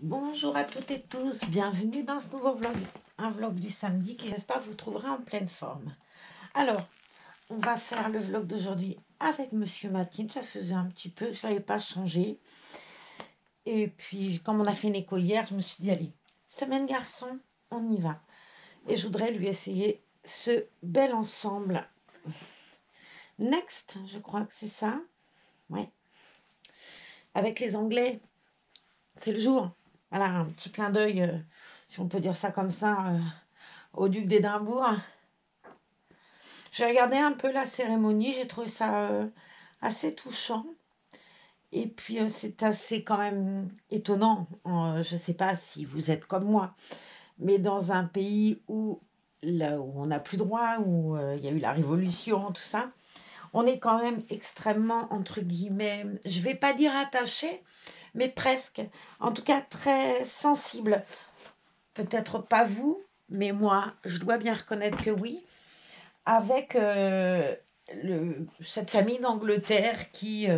Bonjour à toutes et tous, bienvenue dans ce nouveau vlog, un vlog du samedi qui j'espère vous trouvera en pleine forme. Alors, on va faire le vlog d'aujourd'hui avec Monsieur Matin, ça faisait un petit peu, je ne l'avais pas changé. Et puis, comme on a fait une écho hier, je me suis dit, allez, semaine garçon, on y va. Et je voudrais lui essayer ce bel ensemble. Next, je crois que c'est ça. Oui. Avec les Anglais, c'est le jour. Voilà, un petit clin d'œil, si on peut dire ça comme ça, au duc d'Édimbourg. J'ai regardé un peu la cérémonie, j'ai trouvé ça assez touchant. Et puis c'est assez quand même étonnant. Je ne sais pas si vous êtes comme moi, mais dans un pays là où on n'a plus droit, où il y a eu la révolution, tout ça, on est quand même extrêmement, entre guillemets, je ne vais pas dire attaché, mais presque. En tout cas, très sensible. Peut-être pas vous, mais moi, je dois bien reconnaître que oui. Avec cette famille d'Angleterre qui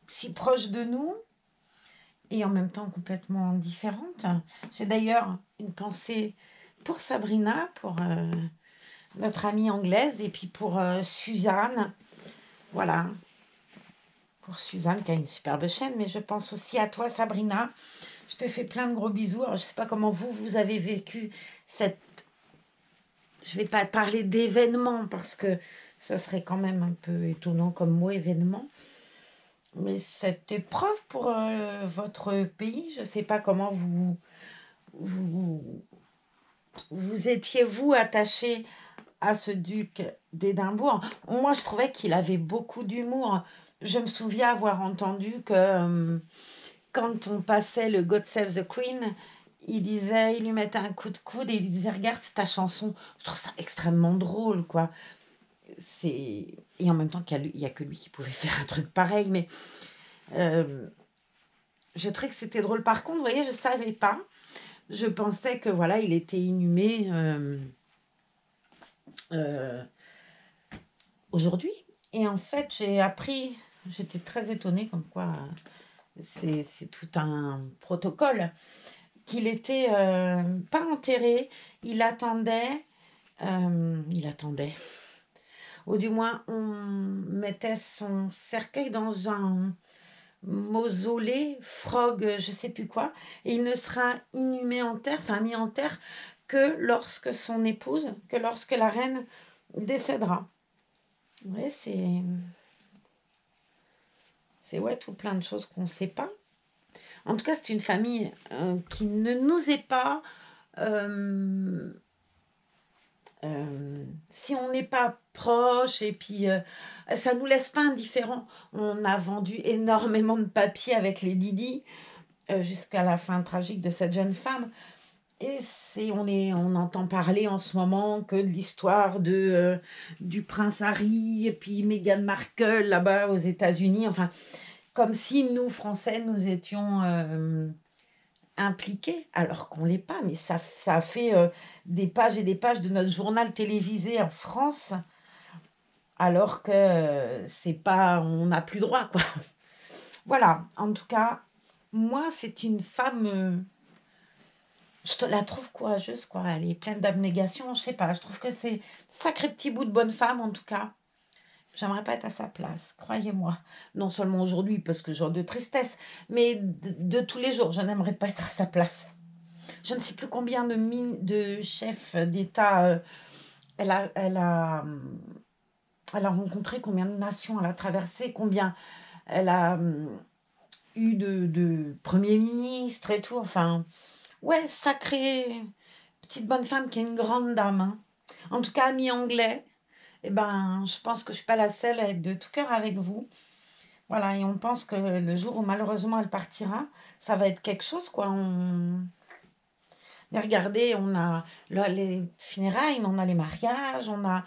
si proche de nous et en même temps complètement différente. J'ai d'ailleurs une pensée pour Sabrina, pour notre amie anglaise, et puis pour Suzanne. Voilà, pour Suzanne qui a une superbe chaîne, mais je pense aussi à toi, Sabrina. Je te fais plein de gros bisous. Alors, je ne sais pas comment vous avez vécu cette... Je ne vais pas parler d'événement parce que ce serait quand même un peu étonnant comme mot événement. Mais cette épreuve pour votre pays, je ne sais pas comment vous, vous étiez-vous attaché à ce duc d'Édimbourg. Moi, je trouvais qu'il avait beaucoup d'humour. Je me souviens avoir entendu que quand on passait le God Save the Queen, il lui mettait un coup de coude et il lui disait regarde, c'est ta chanson. Je trouve ça extrêmement drôle, quoi. Et en même temps qu'il y a que lui qui pouvait faire un truc pareil, mais je trouvais que c'était drôle. Par contre, vous voyez, je ne savais pas. Je pensais que voilà, il était inhumé aujourd'hui. Et en fait, j'ai appris, j'étais très étonnée comme quoi c'est tout un protocole, qu'il était pas enterré, il attendait. Ou du moins, on mettait son cercueil dans un mausolée, frog, je sais plus quoi, et il ne sera inhumé en terre, enfin mis en terre, que lorsque son épouse, que lorsque la reine décédera. Ouais, c'est ouais, tout plein de choses qu'on ne sait pas. En tout cas, c'est une famille qui ne nous est pas... si on n'est pas proche et puis ça nous laisse pas indifférents. On a vendu énormément de papiers avec les Didi jusqu'à la fin tragique de cette jeune femme. Et on entend parler en ce moment que de l'histoire du prince Harry et puis Meghan Markle là-bas aux États-Unis. Enfin, comme si nous, Français, nous étions impliqués, alors qu'on ne l'est pas. Mais ça a fait des pages et des pages de notre journal télévisé en France, alors que c'est pas, on n'a plus droit, quoi. Voilà, en tout cas, moi, c'est une femme... je te la trouve courageuse, quoi. Elle est pleine d'abnégation, je sais pas. Je trouve que c'est sacré petit bout de bonne femme, en tout cas. J'aimerais pas être à sa place, croyez-moi. Non seulement aujourd'hui, parce que genre de tristesse, mais de tous les jours, je n'aimerais pas être à sa place. Je ne sais plus combien de chefs d'État elle a rencontré, combien de nations elle a traversé, combien elle a eu de premiers ministres et tout. Enfin, ouais, sacrée petite bonne femme qui est une grande dame. Hein. En tout cas, ami anglais, eh ben, je pense que je ne suis pas la seule à être de tout cœur avec vous. Voilà, et on pense que le jour où malheureusement elle partira, ça va être quelque chose, quoi. Regardez, on a les funérailles, mais on a les mariages, on a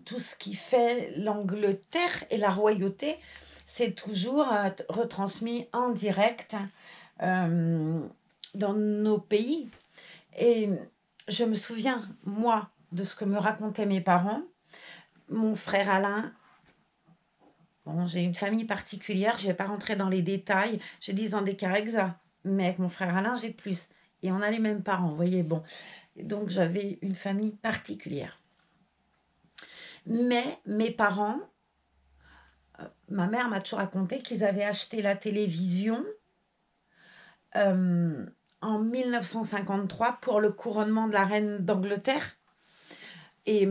tout ce qui fait l'Angleterre et la royauté. C'est toujours retransmis en direct dans nos pays. Et je me souviens, moi, de ce que me racontaient mes parents. Mon frère Alain, Bon, j'ai une famille particulière, je ne vais pas rentrer dans les détails. J'ai 10 ans d'écart exact, mais avec mon frère Alain, j'ai plus. Et on a les mêmes parents, vous voyez, bon. Donc, j'avais une famille particulière. Mais mes parents, ma mère m'a toujours raconté qu'ils avaient acheté la télévision en 1953 pour le couronnement de la reine d'Angleterre. Et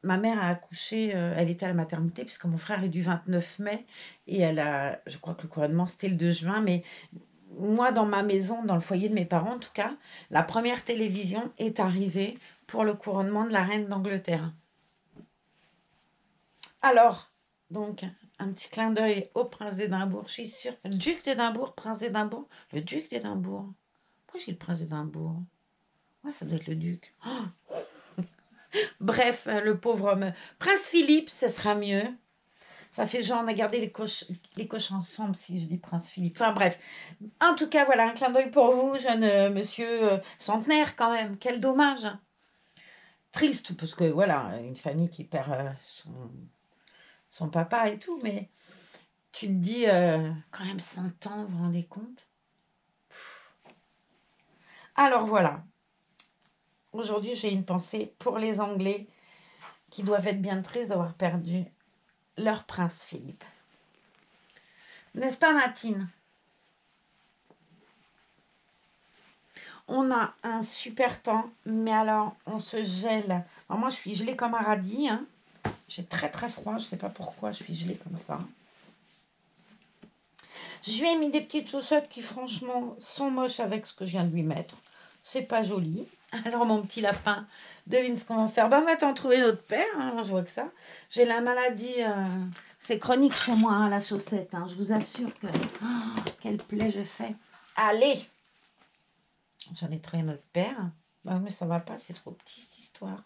ma mère a accouché, elle était à la maternité, puisque mon frère est du 29 mai, et je crois que le couronnement c'était le 2 juin, mais moi dans ma maison, dans le foyer de mes parents en tout cas, la première télévision est arrivée pour le couronnement de la reine d'Angleterre. Alors, donc, un petit clin d'œil au prince d'Édimbourg, je suis sûre. Le duc d'Édimbourg, prince d'Édimbourg, le duc d'Édimbourg. Pourquoi j'ai le prince d'Édimbourg? Ouais, ça doit être le duc. Oh. Bref, le pauvre homme. Prince Philippe, ce sera mieux. Ça fait genre, on a gardé les coches ensemble, si je dis Prince Philippe. Enfin bref. En tout cas, voilà, un clin d'œil pour vous, jeune monsieur centenaire quand même. Quel dommage. Triste, parce que voilà, une famille qui perd son papa et tout, mais tu te dis, quand même 100 ans, vous vous rendez compte? Alors voilà. Aujourd'hui, j'ai une pensée pour les Anglais qui doivent être bien tristes d'avoir perdu leur prince Philippe. N'est-ce pas, Matine? On a un super temps, mais alors on se gèle. Alors moi, je suis gelée comme un radis. Hein. J'ai très très froid, je ne sais pas pourquoi je suis gelée comme ça. Je lui ai mis des petites chaussettes qui franchement sont moches avec ce que je viens de lui mettre. C'est pas joli. Alors mon petit lapin, devine ce qu'on va faire. Ben, on va t'en trouver notre paire, hein, je vois que ça. J'ai la maladie, c'est chronique chez moi, hein, la chaussette. Hein. Je vous assure que quelle plaie je fais. Allez, j'en ai trouvé notre paire. Ben, mais ça va pas, c'est trop petit cette histoire.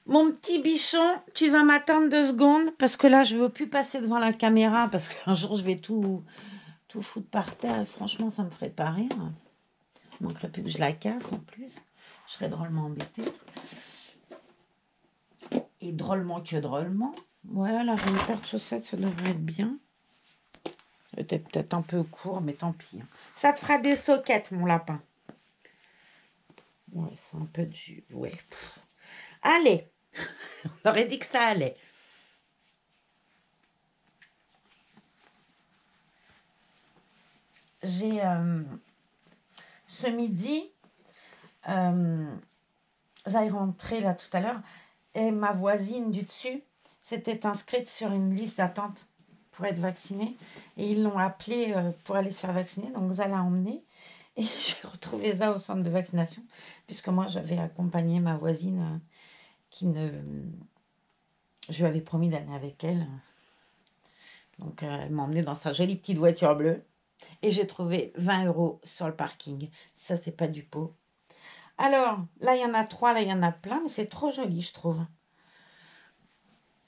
Mon petit bichon, tu vas m'attendre 2 secondes parce que là, je ne veux plus passer devant la caméra parce qu'un jour, je vais tout foutre par terre et franchement, ça me ferait pas rire. Il ne manquerait plus que je la casse en plus. Je serais drôlement embêtée. Et drôlement que drôlement. Ouais, là, j'ai une paire de chaussettes, ça devrait être bien. C'était peut-être un peu court, mais tant pis. Ça te fera des soquettes, mon lapin. Ouais, c'est un peu de jus. Ouais. Allez. On aurait dit que ça allait. J'ai ce midi, j'allais rentrer là tout à l'heure, et ma voisine du dessus s'était inscrite sur une liste d'attente pour être vaccinée. Et ils l'ont appelée pour aller se faire vacciner. Donc Zala l'a emmenée. Et j'ai retrouvé ça au centre de vaccination, puisque moi j'avais accompagné ma voisine je lui avais promis d'aller avec elle. Donc elle m'a emmenée dans sa jolie petite voiture bleue. Et j'ai trouvé 20 € sur le parking. Ça, c'est pas du pot. Alors, là, il y en a 3, là, il y en a plein, mais c'est trop joli, je trouve.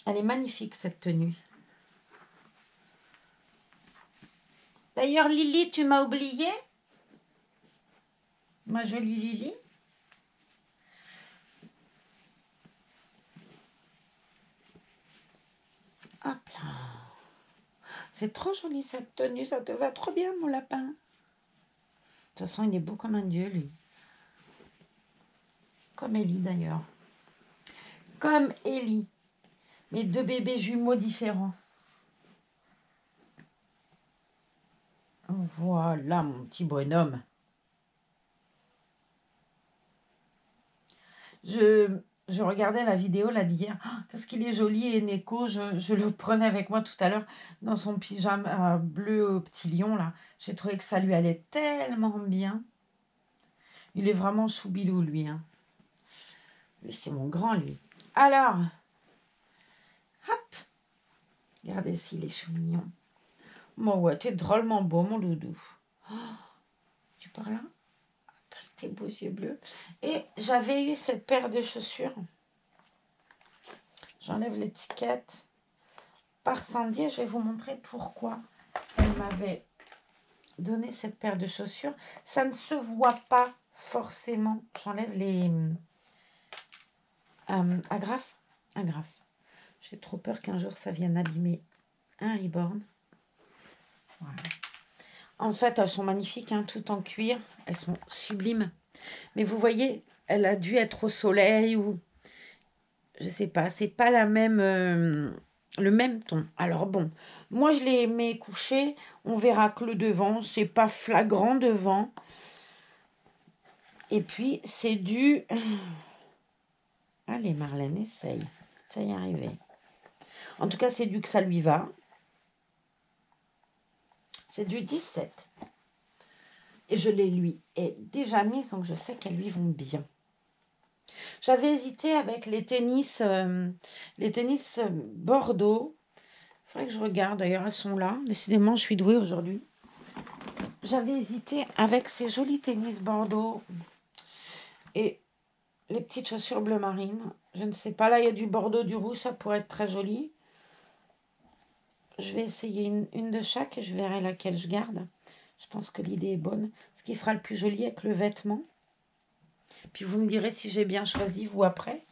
Elle est magnifique, cette tenue. D'ailleurs, Lily, tu m'as oublié? Ma jolie Lily. Hop là. C'est trop joli, cette tenue. Ça te va trop bien, mon lapin. De toute façon, il est beau comme un dieu, lui. Comme Ellie, d'ailleurs. Comme Ellie. Mes 2 bébés jumeaux différents. Voilà, mon petit bonhomme. Je regardais la vidéo là d'hier. Oh, qu'est-ce qu'il est joli, et Neko. Je le prenais avec moi tout à l'heure dans son pyjama bleu au petit lion là. J'ai trouvé que ça lui allait tellement bien. Il est vraiment choubilou, lui. Hein. Lui, c'est mon grand, lui. Alors, hop. Regardez s'il est chou mignon. Bon, ouais, t'es drôlement beau, mon loulou. Oh, tu parles là? Avec tes beaux yeux bleus. Et j'avais eu cette paire de chaussures. J'enlève l'étiquette. Par Sandy, je vais vous montrer pourquoi elle m'avait donné cette paire de chaussures. Ça ne se voit pas forcément. J'enlève les agrafes. J'ai trop peur qu'un jour ça vienne abîmer un Reborn. Voilà. En fait, elles sont magnifiques, hein, tout en cuir. Elles sont sublimes. Mais vous voyez, elle a dû être au soleil ou... Je sais pas, c'est pas la même... le même ton. Alors bon, moi je les mets couchés. On verra que le devant, c'est pas flagrant devant. Et puis, c'est du... Allez, Marlène, essaye. Ça y est arrivé. En tout cas, c'est du que ça lui va. C'est du 17. Et je les lui ai déjà mises, donc je sais qu'elles lui vont bien. J'avais hésité avec les tennis Bordeaux. Il faudrait que je regarde, d'ailleurs, elles sont là. Décidément, je suis douée aujourd'hui. J'avais hésité avec ces jolis tennis Bordeaux et les petites chaussures bleu marine. Je ne sais pas, là, il y a du Bordeaux, du rouge, ça pourrait être très joli. Je vais essayer une de chaque et je verrai laquelle je garde. Je pense que l'idée est bonne. Ce qui fera le plus joli avec le vêtement. Puis vous me direz si j'ai bien choisi, vous après.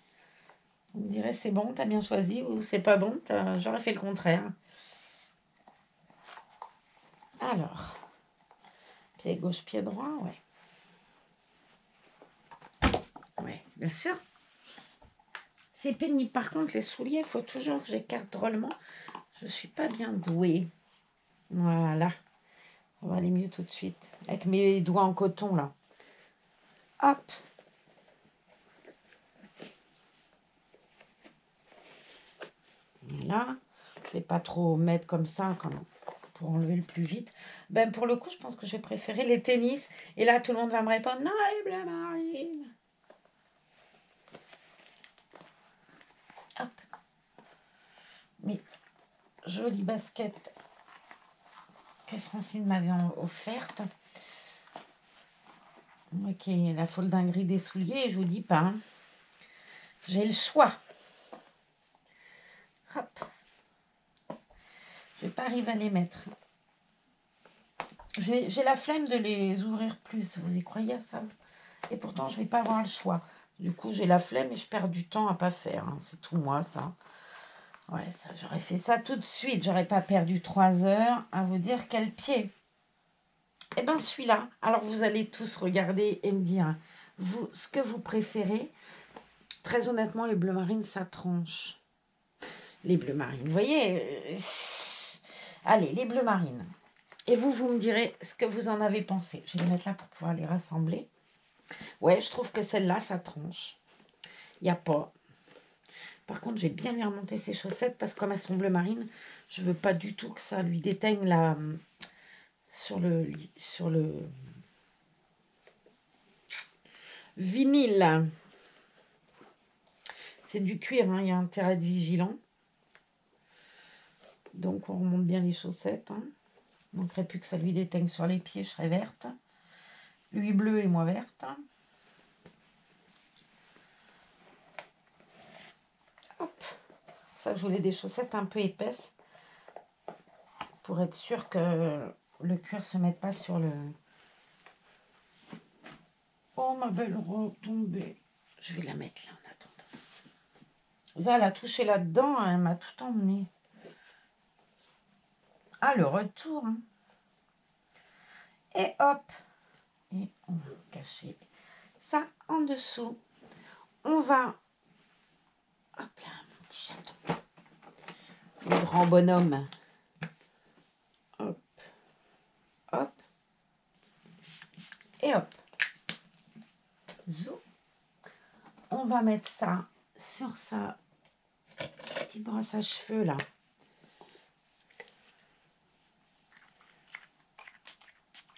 Vous me direz c'est bon, t'as bien choisi, ou c'est pas bon, j'aurais fait le contraire. Alors, pied gauche, pied droit, ouais. Ouais, bien sûr. C'est pénible. Par contre, les souliers, il faut toujours que j'écarte drôlement. Je ne suis pas bien douée. Voilà. Ça va aller mieux tout de suite. Avec mes doigts en coton, là. Hop. Voilà. Je ne vais pas trop mettre comme ça, pour enlever le plus vite. Ben, pour le coup, je pense que j'ai préféré les tennis. Et là, tout le monde va me répondre, non, les bleu marine. Hop. Mais, jolie basket que Francine m'avait offerte. Ok, la folle dinguerie des souliers, je vous dis pas. Hein. J'ai le choix. Hop. Je vais pas arriver à les mettre. J'ai la flemme de les ouvrir plus. Vous y croyez à ça? Et pourtant, je vais pas avoir le choix. Du coup, j'ai la flemme et je perds du temps à pas faire. Hein. C'est tout moi, ça. Ouais, ça, j'aurais fait ça tout de suite. J'aurais pas perdu 3 heures à vous dire quel pied. Eh bien, celui-là. Alors, vous allez tous regarder et me dire vous, ce que vous préférez. Très honnêtement, les bleus marines, ça tranche. Les bleus marines, vous voyez allez, les bleus marines. Et vous me direz ce que vous en avez pensé. Je vais les mettre là pour pouvoir les rassembler. Ouais, je trouve que celle-là, ça tranche. Il n'y a pas. Par contre, j'ai bien lui remonter ses chaussettes parce que comme elles sont bleu marine, je veux pas du tout que ça lui déteigne la... sur le vinyle. C'est du cuir, hein, il y a intérêt à être vigilant. Donc, on remonte bien les chaussettes. Hein. Il ne manquerait plus que ça lui déteigne sur les pieds, je serais verte. Lui bleu et moi verte. Hop. Ça, je voulais des chaussettes un peu épaisses pour être sûr que le cuir ne se mette pas sur le... Oh, ma belle robe tombée. Je vais la mettre là en attendant. Ça, elle a touché là-dedans, elle m'a tout emmené. Ah, le retour. Hein. Et hop. Et on va cacher ça en dessous. On va... Hop là, mon petit chaton. Le grand bonhomme. Hop. Hop. Et hop. Zou. On va mettre ça sur sa petite brosse à cheveux là.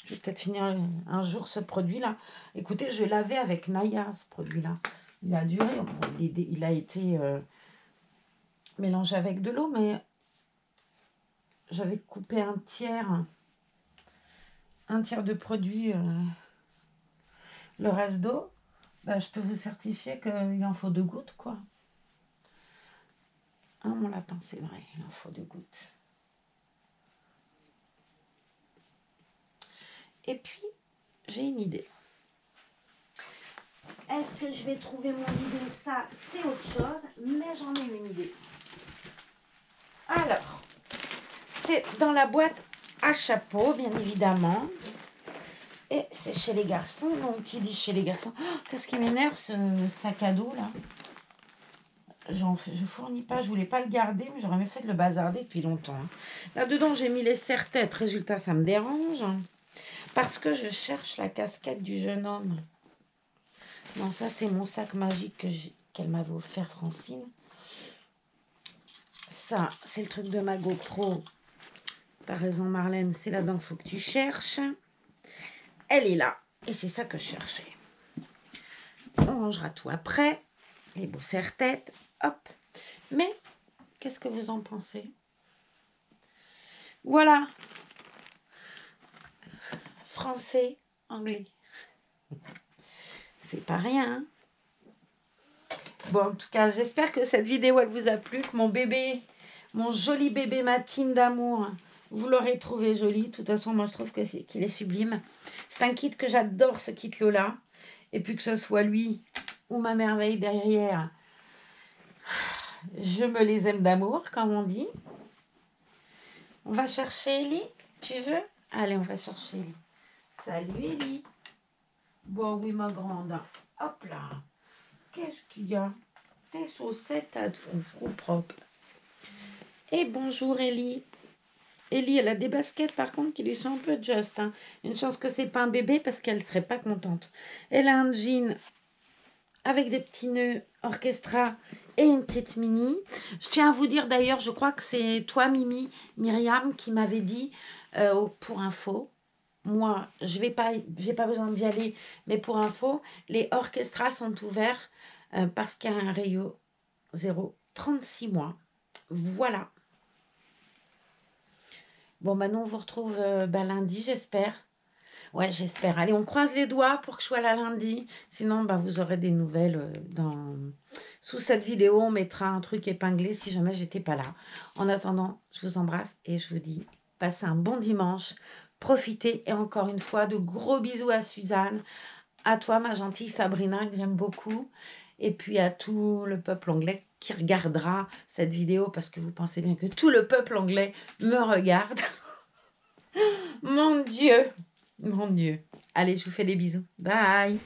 Je vais peut-être finir un jour ce produit-là. Écoutez, je l'avais avec Naya, ce produit-là. Il a duré. Il a été mélangé avec de l'eau, mais j'avais coupé un tiers de produit. Le reste d'eau, bah, je peux vous certifier qu'il en faut 2 gouttes, quoi. Hein, mon lapin, c'est vrai, il en faut 2 gouttes. Et puis, j'ai une idée. Est-ce que je vais trouver mon idée? Ça, c'est autre chose, mais j'en ai une idée. c'est dans la boîte à chapeau, bien évidemment. Et c'est chez les garçons. Donc, qui dit chez les garçons? Oh, qu'est-ce qui m'énerve, ce sac à dos, là? Je fournis pas, je voulais pas le garder, mais j'aurais même fait de le bazarder depuis longtemps. Hein. Là-dedans, j'ai mis les serre-têtes. Résultat, ça me dérange. Hein, parce que je cherche la casquette du jeune homme. Non, ça, c'est mon sac magique qu'elle m'avait offert, Francine. Ça, c'est le truc de ma GoPro. T'as raison, Marlène, c'est là-dedans qu'il faut que tu cherches. Elle est là. Et c'est ça que je cherchais. On rangera tout après. Les beaux serre-têtes. Hop. Mais, qu'est-ce que vous en pensez? Voilà. Français, anglais. C'est pas rien. Hein? Bon, en tout cas, j'espère que cette vidéo, elle vous a plu. Que mon bébé, mon joli bébé Matine d'amour, vous l'aurez trouvé joli. De toute façon, moi, je trouve qu'il est sublime. C'est un kit que j'adore, ce kit Lola. Et puis que ce soit lui ou ma merveille derrière, je me les aime d'amour, comme on dit. On va chercher Ellie, tu veux? Allez, on va chercher Ellie. Salut Ellie. Bon, oui, ma grande. Hop là. Qu'est-ce qu'il y a? Tes chaussettes à froufrou propre. Et bonjour Ellie. Ellie, elle a des baskets par contre qui lui sont un peu just. Hein. Une chance que c'est pas un bébé parce qu'elle ne serait pas contente. Elle a un jean avec des petits nœuds orchestra et une petite mini. Je tiens à vous dire d'ailleurs, je crois que c'est toi Myriam, qui m'avait dit pour info. Moi, je n'ai pas besoin d'y aller, mais pour info, les orchestras sont ouverts parce qu'il y a un rayon 36 mois. Voilà. Bon, maintenant, on vous retrouve lundi, j'espère. Ouais, j'espère. Allez, on croise les doigts pour que je sois là lundi. Sinon, vous aurez des nouvelles sous cette vidéo. On mettra un truc épinglé si jamais j'étais pas là. En attendant, je vous embrasse et je vous dis, passez un bon dimanche. Profitez. Et encore une fois, de gros bisous à Suzanne. À toi, ma gentille Sabrina, que j'aime beaucoup. Et puis à tout le peuple anglais qui regardera cette vidéo. Parce que vous pensez bien que tout le peuple anglais me regarde. Mon Dieu. Mon Dieu. Allez, je vous fais des bisous. Bye.